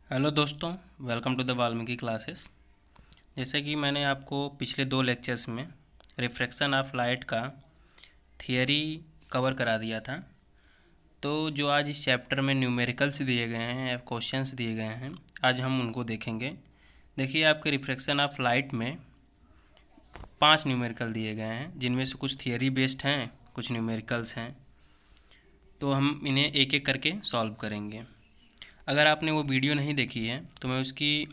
Hello दोस्तों, welcome to the Valmiki classes. जैसे कि मैंने आपको पिछले 2 लेक्चर्स में रिफ्रैक्शन ऑफ लाइट का थियरी कवर करा दिया था। तो जो आज इस चैप्टर में न्यूमेरिकल्स दिए गए हैं या क्वेश्चंस दिए गए हैं, आज हम उनको देखेंगे। देखिए, आपके रिफ्रैक्शन ऑफ लाइट में 5 न्यूमेरिकल दिए गए हैं, जिनमें से कुछ थियरी बेस्ड हैं, कुछ न्यूमेरिकल्स हैं। तो हम इन्हें एक एक करके सॉल्व करेंगे। अगर आपने वो वीडियो नहीं देखी है तो मैं उसकी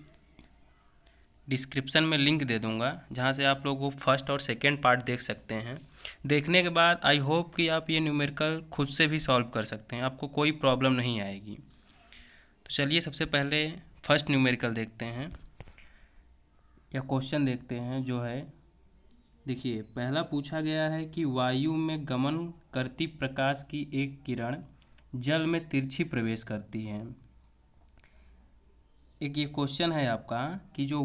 डिस्क्रिप्शन में लिंक दे दूंगा, जहां से आप लोग वो फर्स्ट और सेकंड पार्ट देख सकते हैं। देखने के बाद आई होप कि आप ये न्यूमेरिकल खुद से भी सॉल्व कर सकते हैं, आपको कोई प्रॉब्लम नहीं आएगी। तो चलिए सबसे पहले फर्स्ट न्यूमेरिकल देखते हैं या क्वेश्चन देखते हैं। जो है, देखिए, पहला पूछा गया है कि वायु में गमन करती प्रकाश की एक किरण जल में तिरछी प्रवेश करती है। एक ये क्वेश्चन है आपका कि जो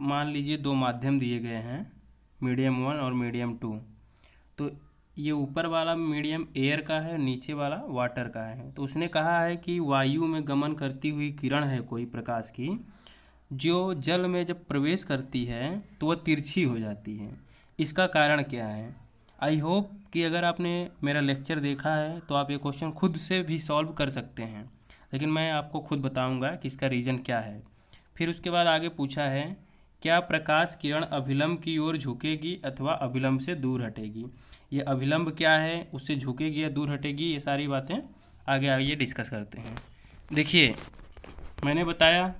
मान लीजिए 2 माध्यम दिए गए हैं, मीडियम 1 और मीडियम 2। तो ये ऊपर वाला मीडियम एयर का है, नीचे वाला वाटर का है। तो उसने कहा है कि वायु में गमन करती हुई किरण है कोई प्रकाश की, जो जल में जब प्रवेश करती है तो वह तिरछी हो जाती है। इसका कारण क्या है? आई होप कि अगर आपने मेरा लेक्चर देखा है तो आप ये क्वेश्चन खुद से भी सॉल्व कर सकते हैं, लेकिन मैं आपको खुद बताऊंगा कि इसका रीज़न क्या है। फिर उसके बाद आगे पूछा है, क्या प्रकाश किरण अभिलंब की ओर झुकेगी अथवा अभिलंब से दूर हटेगी। ये अभिलंब क्या है, उससे झुकेगी या दूर हटेगी, ये सारी बातें आगे आगे डिस्कस करते हैं। देखिए, मैंने बताया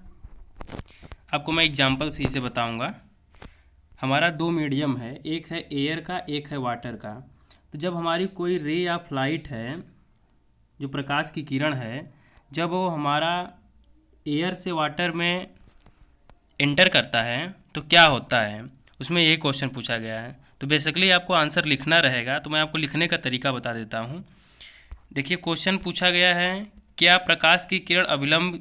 आपको, मैं एग्जांपल से इसे बताऊंगा। हमारा 2 मीडियम है, एक है एयर का, एक है वाटर का। तो जब हमारी कोई रे ऑफ लाइट है, जो प्रकाश की किरण है, जब वो हमारा एयर से वाटर में एंटर करता है तो क्या होता है, उसमें यही क्वेश्चन पूछा गया है। तो बेसिकली आपको आंसर लिखना रहेगा, तो मैं आपको लिखने का तरीका बता देता हूँ। देखिए, क्वेश्चन पूछा गया है, क्या प्रकाश की किरण अभिलंब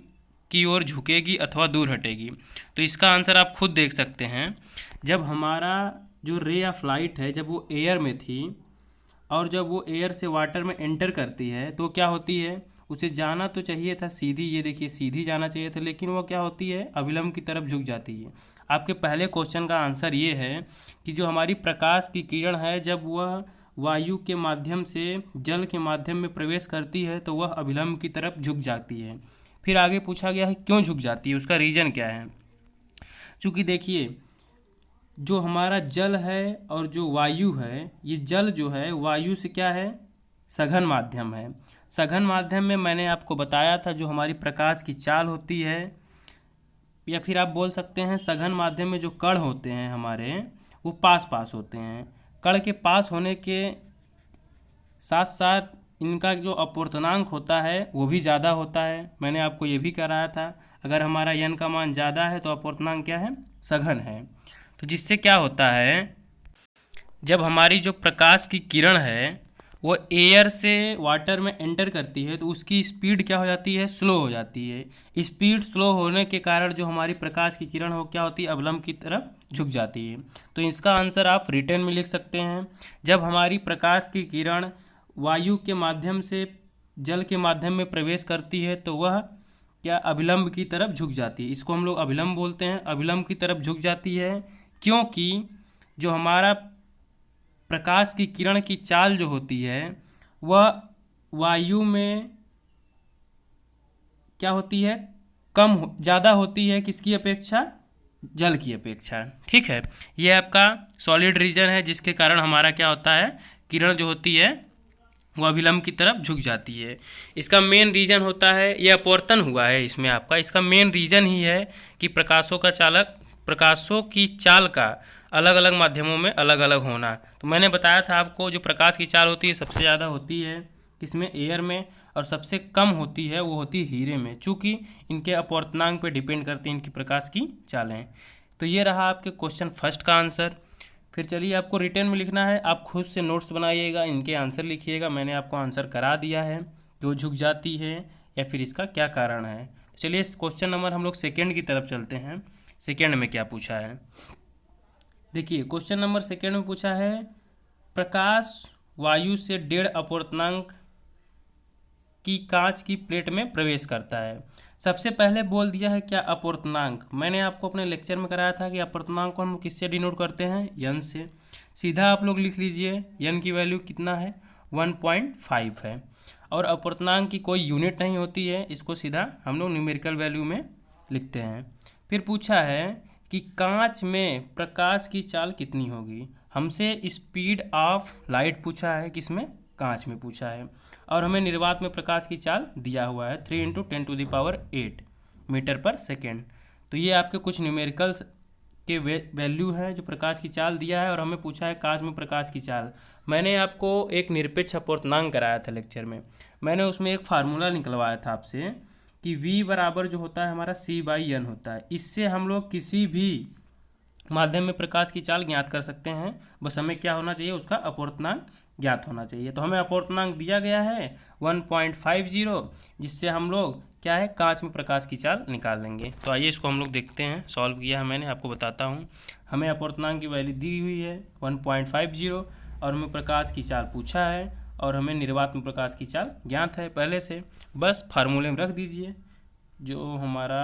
की ओर झुकेगी अथवा दूर हटेगी। तो इसका आंसर आप खुद देख सकते हैं। जब हमारा जो रे ऑफ लाइट है, जब वो एयर में थी और जब वो एयर से वाटर में एंटर करती है तो क्या होती है, उसे जाना तो चाहिए था सीधी, ये देखिए सीधी जाना चाहिए था, लेकिन वो क्या होती है, अभिलंब की तरफ झुक जाती है। आपके पहले क्वेश्चन का आंसर ये है कि जो हमारी प्रकाश की किरण है, जब वह वायु के माध्यम से जल के माध्यम में प्रवेश करती है तो वह अभिलंब की तरफ झुक जाती है। फिर आगे पूछा गया है क्यों झुक जाती है, उसका रीज़न क्या है। चूँकि देखिए, जो हमारा जल है और जो वायु है, ये जल जो है वायु से क्या है, सघन माध्यम है। सघन माध्यम में मैंने आपको बताया था, जो हमारी प्रकाश की चाल होती है, या फिर आप बोल सकते हैं सघन माध्यम में जो कण होते हैं हमारे, वो पास पास होते हैं। कण के पास होने के साथ साथ इनका जो अपूर्णांक होता है वो भी ज़्यादा होता है। मैंने आपको ये भी कराया था, अगर हमारा n का मान ज़्यादा है तो अपूर्णांक क्या है, सघन है। तो जिससे क्या होता है, जब हमारी जो प्रकाश की किरण है वो एयर से वाटर में एंटर करती है तो उसकी स्पीड क्या हो जाती है, स्लो हो जाती है। स्पीड स्लो होने के कारण जो हमारी प्रकाश की किरण हो क्या होती है, अवलंब की तरफ झुक जाती है। तो इसका आंसर आप रिटर्न में लिख सकते हैं। जब हमारी प्रकाश की किरण वायु के माध्यम से जल के माध्यम में प्रवेश करती है तो वह क्या, अभिलंब की तरफ झुक जाती है। इसको हम लोग अभिलंब बोलते हैं, अभिलंब की तरफ झुक जाती है, क्योंकि जो हमारा प्रकाश की किरण की चाल जो होती है वह वायु में क्या होती है, ज़्यादा होती है, किसकी अपेक्षा, जल की अपेक्षा। ठीक है, यह आपका सॉलिड रीजन है जिसके कारण हमारा क्या होता है, किरण जो होती है वो अभिलंब की तरफ झुक जाती है। इसका मेन रीज़न होता है, यह अपवर्तन हुआ है इसमें आपका, इसका मेन रीज़न ही है कि प्रकाशों की चाल का अलग अलग माध्यमों में अलग अलग होना। तो मैंने बताया था आपको, जो प्रकाश की चाल होती है सबसे ज़्यादा होती है किसमें, एयर में, और सबसे कम होती है वो होती है हीरे में, चूँकि इनके अपवर्तनांक पे डिपेंड करती हैं इनकी प्रकाश की चालें। तो ये रहा आपके क्वेश्चन फर्स्ट का आंसर। फिर चलिए, आपको रिटर्न में लिखना है, आप खुद से नोट्स बनाइएगा, इनके आंसर लिखिएगा। मैंने आपको आंसर करा दिया है, क्यों झुक जाती है या फिर इसका क्या कारण है। तो चलिए, इस क्वेश्चन नंबर हम लोग सेकेंड की तरफ चलते हैं। सेकेंड में क्या पूछा है, देखिए क्वेश्चन नंबर सेकेंड में पूछा है, प्रकाश वायु से 1.5 अपूर्णांक की कांच की प्लेट में प्रवेश करता है। सबसे पहले बोल दिया है क्या, अपूर्णांक। मैंने आपको अपने लेक्चर में कराया था कि अपूर्णांक को हम किससे डिनोट करते हैं, यन से। सीधा आप लोग लिख लीजिए, यन की वैल्यू कितना है, 1.5 है। और अपूर्णांक की कोई यूनिट नहीं होती है, इसको सीधा हम लोग न्यूमेरिकल वैल्यू में लिखते हैं। फिर पूछा है कि कांच में प्रकाश की चाल कितनी होगी। हमसे स्पीड ऑफ लाइट पूछा है, किसमें, कांच में पूछा है। और हमें निर्वात में प्रकाश की चाल दिया हुआ है 3 × 10⁸ मीटर पर सेकेंड। तो ये आपके कुछ न्यूमेरिकल्स के वैल्यू है जो प्रकाश की चाल दिया है। और हमें पूछा है कांच में प्रकाश की चाल। मैंने आपको एक निरपेक्ष अपूर्णांक कराया था लेक्चर में, मैंने उसमें एक फार्मूला निकलवाया था आपसे कि v बराबर जो होता है हमारा c/n होता है। इससे हम लोग किसी भी माध्यम में प्रकाश की चाल ज्ञात कर सकते हैं। बस हमें क्या होना चाहिए, उसका अपूर्णांक ज्ञात होना चाहिए। तो हमें अपूर्णांक दिया गया है 1.50, जिससे हम लोग क्या है, कांच में प्रकाश की चाल निकाल लेंगे। तो आइए इसको हम लोग देखते हैं, सॉल्व किया है मैंने, आपको बताता हूँ। हमें अपूर्णांक की वैल्यू दी हुई है 1.50 और हमें प्रकाश की चाल पूछा है और हमें निर्वात में प्रकाश की चाल ज्ञात है पहले से। बस फार्मूले में रख दीजिए, जो हमारा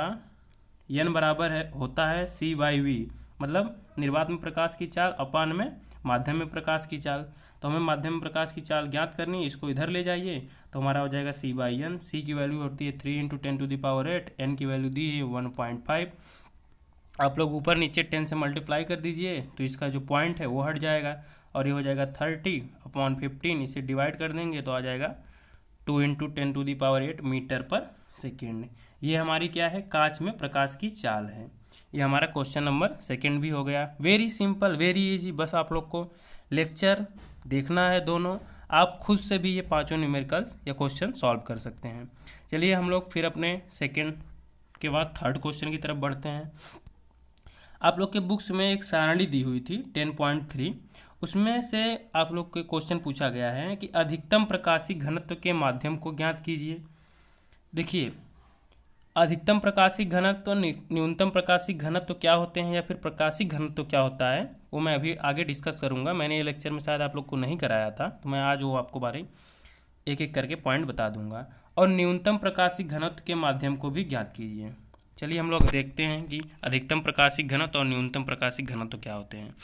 n बराबर है होता है c/v, मतलब निर्वात में प्रकाश की चाल अपान में माध्यम में प्रकाश की चाल। तो हमें माध्यम में प्रकाश की चाल ज्ञात करनी है, इसको इधर ले जाइए तो हमारा हो जाएगा c/n। c की वैल्यू होती है 3 × 10⁸, n की वैल्यू दी है 1.5। आप लोग ऊपर नीचे 10 से मल्टीप्लाई कर दीजिए तो इसका जो पॉइंट है वो हट जाएगा और ये हो जाएगा 30/15। इसे डिवाइड कर देंगे तो आ जाएगा 2 × 10⁸ मीटर पर सेकेंड। ये हमारी क्या है, कांच में प्रकाश की चाल है। ये हमारा क्वेश्चन नंबर सेकंड भी हो गया। Very simple, very easy. बस आप लोग को लेक्चर देखना है दोनों, आप खुद से भी ये पांचों न्यूमेरिकल्स या क्वेश्चन सॉल्व कर सकते हैं। चलिए हम लोग फिर अपने सेकंड के बाद थर्ड क्वेश्चन की तरफ बढ़ते हैं। आप लोग के बुक्स में एक सारणी दी हुई थी 10.3, उसमें से आप लोग के क्वेश्चन पूछा गया है कि अधिकतम प्रकाशी घनत्व के माध्यम को ज्ञात कीजिए। देखिए, अधिकतम प्रकाशी घनत्व और न्यूनतम प्रकाशी घनत्व क्या होते हैं या फिर प्रकाशी घनत्व क्या होता है, वो मैं अभी आगे डिस्कस करूंगा। मैंने ये लेक्चर में शायद आप लोग को नहीं कराया था, तो मैं आज वो आपको बारे एक एक करके पॉइंट बता दूंगा। और न्यूनतम प्रकाशी घनत्व के माध्यम को भी ज्ञात कीजिए। चलिए हम लोग देखते हैं कि अधिकतम प्रकाशी घनत्व और न्यूनतम प्रकाशी घनत्व क्या होते हैं।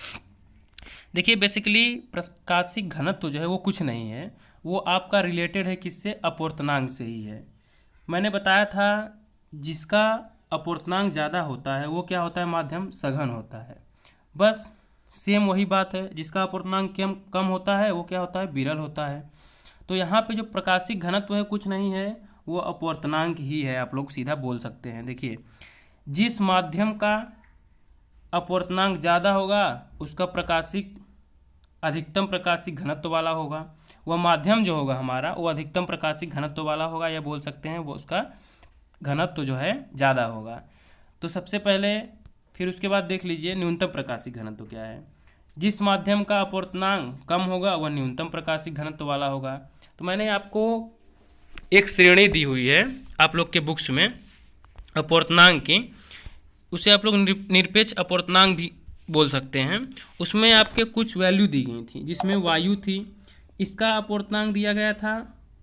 देखिए, बेसिकली प्रकाशी घनत्व जो है वो कुछ नहीं है, वो आपका रिलेटेड है किससे, अपूर्णांक से ही है। मैंने बताया था जिसका अपूर्णांक ज़्यादा होता है वो क्या होता है, माध्यम सघन होता है। बस सेम वही बात है, जिसका अपूर्णांक कम होता है वो क्या होता है, विरल होता है। तो यहाँ पे जो प्रकाशी घनत्व है कुछ नहीं है, वो अपूर्णांक ही है, आप लोग सीधा बोल सकते हैं। देखिए, जिस माध्यम का अपूर्णांक ज़्यादा होगा उसका प्रकाशिक अधिकतम प्रकाशी घनत्व वाला होगा। वह माध्यम जो होगा हमारा वो अधिकतम प्रकाशी घनत्व वाला होगा, या बोल सकते हैं वो उसका घनत्व जो है ज़्यादा होगा। तो सबसे पहले फिर उसके बाद देख लीजिए न्यूनतम प्रकाशी घनत्व क्या है। जिस माध्यम का अपूर्णांक कम होगा वह न्यूनतम प्रकाशी घनत्व वाला होगा। तो मैंने आपको एक श्रेणी दी हुई है आप लोग के बुक्स में अपूर्णांक की, उसे आप लोग निरपेक्ष अपूर्णांक भी बोल सकते हैं। उसमें आपके कुछ वैल्यू दी गई थी, जिसमें वायु थी, इसका अपूर्णांक दिया गया था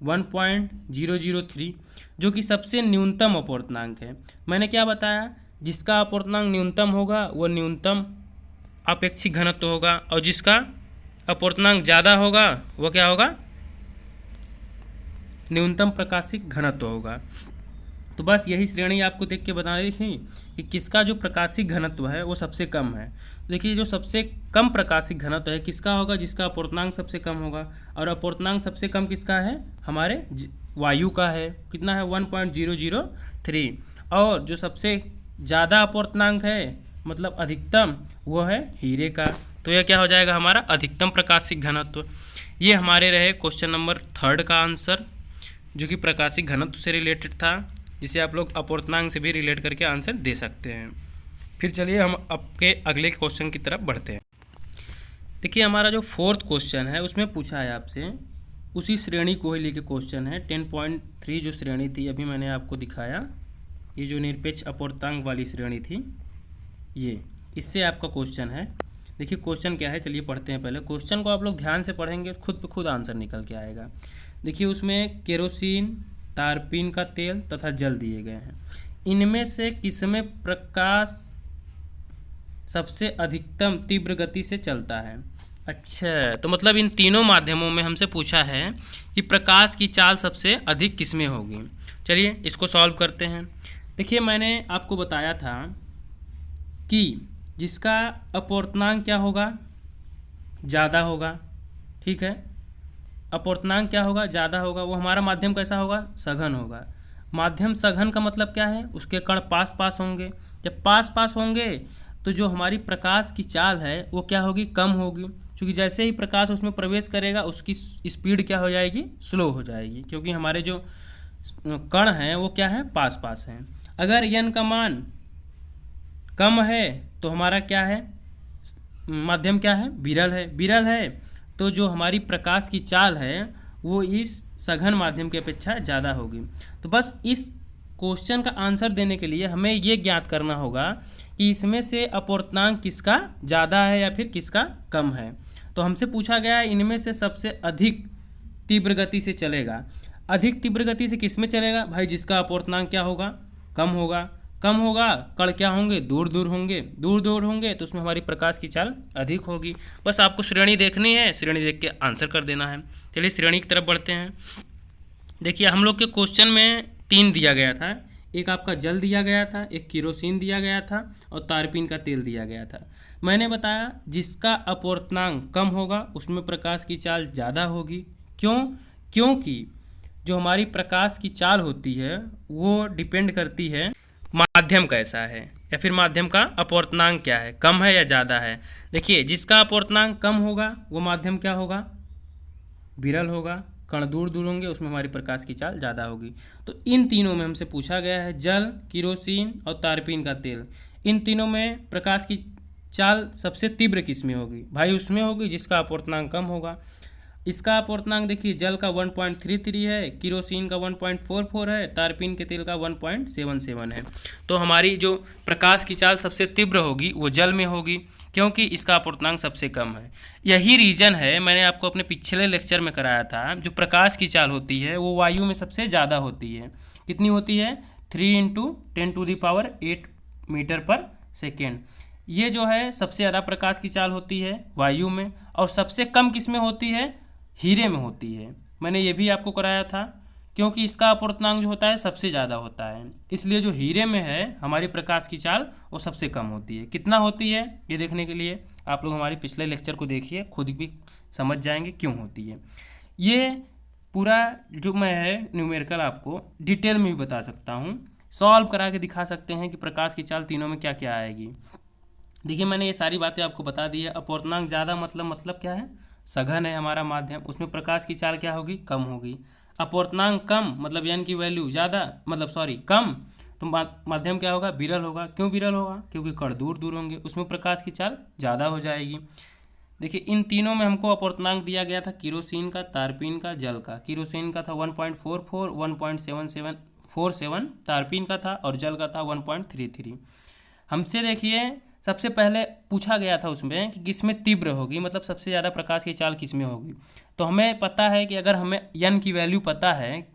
1.003, जो कि सबसे न्यूनतम अपूर्णांक है। मैंने क्या बताया, जिसका अपूर्णांक न्यूनतम होगा वह न्यूनतम अपेक्षिक घनत्व होगा, और जिसका अपूर्णांक ज़्यादा होगा वह क्या होगा, न्यूनतम प्रकाशिक घनत्व होगा। तो बस यही श्रेणी आपको देख के बता रही थी कि किसका जो प्रकाशिक घनत्व है वो सबसे कम है। देखिए, जो सबसे कम प्रकाशिक घनत्व है किसका होगा, जिसका अपूर्णांक सबसे कम होगा। और अपूर्णांक सबसे कम किसका है, हमारे वायु का है। कितना है, 1.003। और जो सबसे ज़्यादा अपूर्णांक है मतलब अधिकतम, वो है हीरे का। तो यह क्या हो जाएगा, हमारा अधिकतम प्रकाशिक घनत्व। ये हमारे रहे क्वेश्चन नंबर थर्ड का आंसर, जो कि प्रकाशिक घनत्व से रिलेटेड था, जिसे आप लोग अपूर्णांक से भी रिलेट करके आंसर दे सकते हैं। फिर चलिए हम आपके अगले क्वेश्चन की तरफ बढ़ते हैं। देखिए, हमारा जो फोर्थ क्वेश्चन है उसमें पूछा है आपसे, उसी श्रेणी को ही लेके क्वेश्चन है। 10.3 जो श्रेणी थी अभी मैंने आपको दिखाया, ये जो निरपेक्ष अपूर्णांक वाली श्रेणी थी, ये इससे आपका क्वेश्चन है। देखिए क्वेश्चन क्या है, चलिए पढ़ते हैं। पहले क्वेश्चन को आप लोग ध्यान से पढ़ेंगे, खुद पे खुद आंसर निकल के आएगा। देखिए, उसमें केरोसिन तारपीन का तेल तथा जल दिए गए हैं। इनमें से किसमें प्रकाश सबसे अधिकतम तीव्र गति से चलता है? अच्छा, तो मतलब इन तीनों माध्यमों में हमसे पूछा है कि प्रकाश की चाल सबसे अधिक किसमें होगी। चलिए इसको सॉल्व करते हैं। देखिए, मैंने आपको बताया था कि जिसका अपवर्तनांक क्या होगा, ज़्यादा होगा। ठीक है, अपवर्तनांक क्या होगा, ज़्यादा होगा। वो हमारा माध्यम कैसा होगा, सघन होगा। माध्यम सघन का मतलब क्या है, उसके कण पास पास होंगे। जब पास पास होंगे तो जो हमारी प्रकाश की चाल है वो क्या होगी, कम होगी। क्योंकि जैसे ही प्रकाश उसमें प्रवेश करेगा उसकी स्पीड क्या हो जाएगी, स्लो हो जाएगी, क्योंकि हमारे जो कण हैं वो क्या है, पास पास हैं। अगर यन का मान कम है तो हमारा क्या है, माध्यम क्या है, विरल है। विरल है तो जो हमारी प्रकाश की चाल है वो इस सघन माध्यम की अपेक्षा ज़्यादा होगी। तो बस इस क्वेश्चन का आंसर देने के लिए हमें ये ज्ञात करना होगा कि इसमें से अपवर्तनांक किसका ज़्यादा है या फिर किसका कम है। तो हमसे पूछा गया है इनमें से सबसे अधिक तीव्र गति से चलेगा। अधिक तीव्र गति से किस में चलेगा भाई, जिसका अपवर्तनांक क्या होगा, कम होगा। कम होगा, कण क्या होंगे, दूर दूर होंगे। दूर दूर होंगे तो उसमें हमारी प्रकाश की चाल अधिक होगी। बस आपको श्रेणी देखनी है, श्रेणी देख के आंसर कर देना है। चलिए श्रेणी की तरफ बढ़ते हैं। देखिए, हम लोग के क्वेश्चन में 3 दिया गया था। एक आपका जल दिया गया था, एक केरोसिन दिया गया था और तारपीन का तेल दिया गया था। मैंने बताया जिसका अपवर्तनांक कम होगा उसमें प्रकाश की चाल ज़्यादा होगी। क्यों? क्योंकि जो हमारी प्रकाश की चाल होती है वो डिपेंड करती है माध्यम कैसा है या फिर माध्यम का अपवर्तनांक क्या है, कम है या ज़्यादा है। देखिए, जिसका अपवर्तनांक कम होगा वो माध्यम क्या होगा, विरल होगा। कण दूर दूर होंगे, उसमें हमारी प्रकाश की चाल ज़्यादा होगी। तो इन तीनों में हमसे पूछा गया है जल, केरोसिन और तारपीन का तेल, इन तीनों में प्रकाश की चाल सबसे तीव्र किस में होगी भाई, उसमें होगी जिसका अपवर्तनांक कम होगा। इसका अपवर्तनांक देखिए, जल का 1.33 है, केरोसिन का 1.44 है, तारपीन के तेल का 1.77 है। तो हमारी जो प्रकाश की चाल सबसे तीव्र होगी वो जल में होगी, क्योंकि इसका अपवर्तनांक सबसे कम है। यही रीज़न है, मैंने आपको अपने पिछले लेक्चर में कराया था, जो प्रकाश की चाल होती है वो वायु में सबसे ज़्यादा होती है। कितनी होती है, 3 × 10⁸ मीटर पर सेकेंड। ये जो है सबसे ज़्यादा प्रकाश की चाल होती है वायु में, और सबसे कम किस में होती है, हीरे में होती है। मैंने ये भी आपको कराया था, क्योंकि इसका अपवर्तनांक जो होता है सबसे ज़्यादा होता है, इसलिए जो हीरे में है हमारी प्रकाश की चाल वो सबसे कम होती है। कितना होती है ये देखने के लिए आप लोग हमारे पिछले लेक्चर को देखिए, खुद भी समझ जाएंगे क्यों होती है। ये पूरा जो मैं है न्यूमेरिकल आपको डिटेल में भी बता सकता हूँ, सॉल्व करा के दिखा सकते हैं कि प्रकाश की चाल तीनों में क्या क्या आएगी। देखिए, मैंने ये सारी बातें आपको बता दी है। अपवर्तनांक ज़्यादा मतलब क्या है, सघन है हमारा माध्यम, उसमें प्रकाश की चाल क्या होगी, कम होगी। अपवर्तनांक कम मतलब यानी कि वैल्यू ज़्यादा, कम, तो माध्यम क्या होगा, विरल होगा। क्यों विरल होगा, क्योंकि कण दूर दूर होंगे, उसमें प्रकाश की चाल ज़्यादा हो जाएगी। देखिए, इन तीनों में हमको अपवर्तनांक दिया गया था, केरोसिन का, तारपीन का, जल का। केरोसिन का था 1.44, 1.7747, तारपीन का था, और जल का था 1.33। हमसे देखिए सबसे पहले पूछा गया था उसमें कि किस में तीव्र होगी, मतलब सबसे ज़्यादा प्रकाश की चाल किस में होगी। तो हमें पता है कि अगर हमें यन की वैल्यू पता है,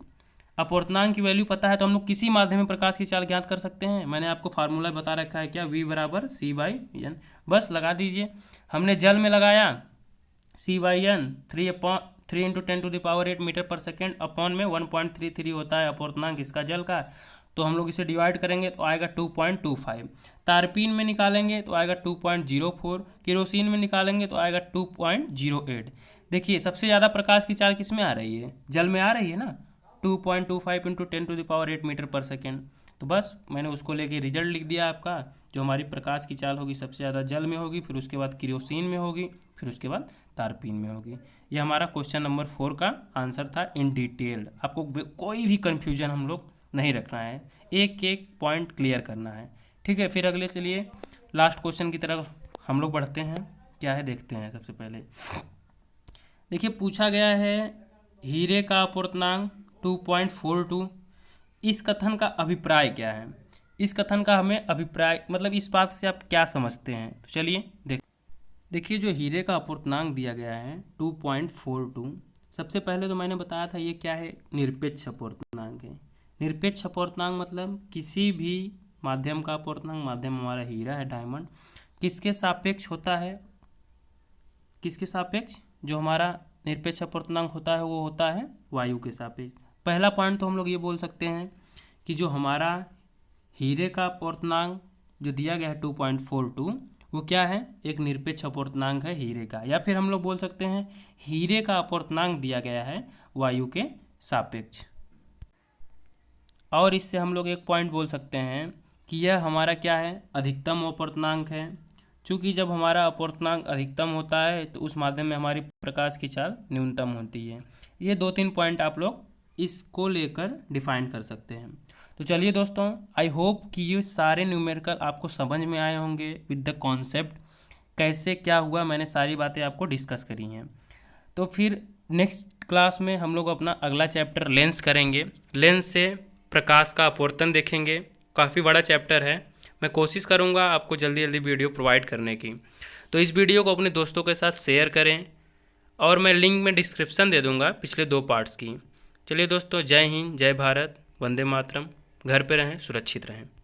अपवर्तनांक की वैल्यू पता है, तो हम लोग किसी माध्यम में प्रकाश की चाल ज्ञात कर सकते हैं। मैंने आपको फार्मूला बता रखा है, क्या, V = C/N। बस लगा दीजिए। हमने जल में लगाया C/N 3 × 10⁸ मीटर पर सेकेंड, अपॉन में 1.33 होता है अपवर्तनांक इसका जल का, तो हम लोग इसे डिवाइड करेंगे तो आएगा 2.25। तारपीन में निकालेंगे तो आएगा 2.04। केरोसिन में निकालेंगे तो आएगा 2.08। देखिए, सबसे ज़्यादा प्रकाश की चाल किस में आ रही है, जल में आ रही है ना, 2.25 × 10⁸ मीटर पर सेकेंड। तो बस मैंने उसको लेके रिजल्ट लिख दिया आपका। जो हमारी प्रकाश की चाल होगी सबसे ज़्यादा जल में होगी, फिर उसके बाद केरोसिन में होगी, फिर उसके बाद तारपीन में होगी। ये हमारा क्वेश्चन नंबर 4 का आंसर था इन डिटेल्ड। आपको कोई भी कन्फ्यूजन हम लोग नहीं रखना है, एक एक पॉइंट क्लियर करना है। ठीक है, फिर अगले चलिए लास्ट क्वेश्चन की तरफ हम लोग बढ़ते हैं। क्या है देखते हैं। सबसे पहले देखिए, पूछा गया है हीरे का अपवर्तनांक 2.42। इस कथन का अभिप्राय क्या है, इस कथन का हमें अभिप्राय मतलब इस बात से आप क्या समझते हैं। तो चलिए देखिए, जो हीरे का अपवर्तनांक दिया गया है 2.42, सबसे पहले तो मैंने बताया था ये क्या है, निरपेक्ष अपूर्णांक है। निरपेक्ष अपूर्णांक मतलब किसी भी माध्यम का अपूर्णांक, माध्यम हमारा हीरा है, डायमंड, किसके सापेक्ष होता है, किसके सापेक्ष, जो हमारा निरपेक्ष अपूर्णांक होता है वो होता है वायु के सापेक्ष। पहला पॉइंट तो हम लोग ये बोल सकते हैं कि जो हमारा हीरे का अपूर्णांक जो दिया गया है 2.42, वो क्या है, एक निरपेक्ष अपूर्णांक है हीरे का। या फिर हम लोग बोल सकते हैं हीरे का अपूर्णांक दिया गया है वायु के सापेक्ष। और इससे हम लोग एक पॉइंट बोल सकते हैं कि यह हमारा क्या है, अधिकतम अपूर्णांक है। चूँकि जब हमारा अपूर्णांक अधिकतम होता है तो उस माध्यम में हमारी प्रकाश की चाल न्यूनतम होती है। ये 2-3 पॉइंट आप लोग इसको लेकर डिफाइन कर सकते हैं। तो चलिए दोस्तों, आई होप कि ये सारे न्यूमेरिकल आपको समझ में आए होंगे विद द कॉन्सेप्ट, कैसे क्या हुआ, मैंने सारी बातें आपको डिस्कस करी हैं। तो फिर नेक्स्ट क्लास में हम लोग अपना अगला चैप्टर लेंस करेंगे। लेंस से प्रकाश का अपवर्तन देखेंगे, काफ़ी बड़ा चैप्टर है। मैं कोशिश करूँगा आपको जल्दी जल्दी वीडियो प्रोवाइड करने की। तो इस वीडियो को अपने दोस्तों के साथ शेयर करें और मैं लिंक में डिस्क्रिप्शन दे दूँगा पिछले 2 पार्ट्स की। चलिए दोस्तों, जय हिंद, जय भारत, वंदे मातरम। घर पे रहें, सुरक्षित रहें।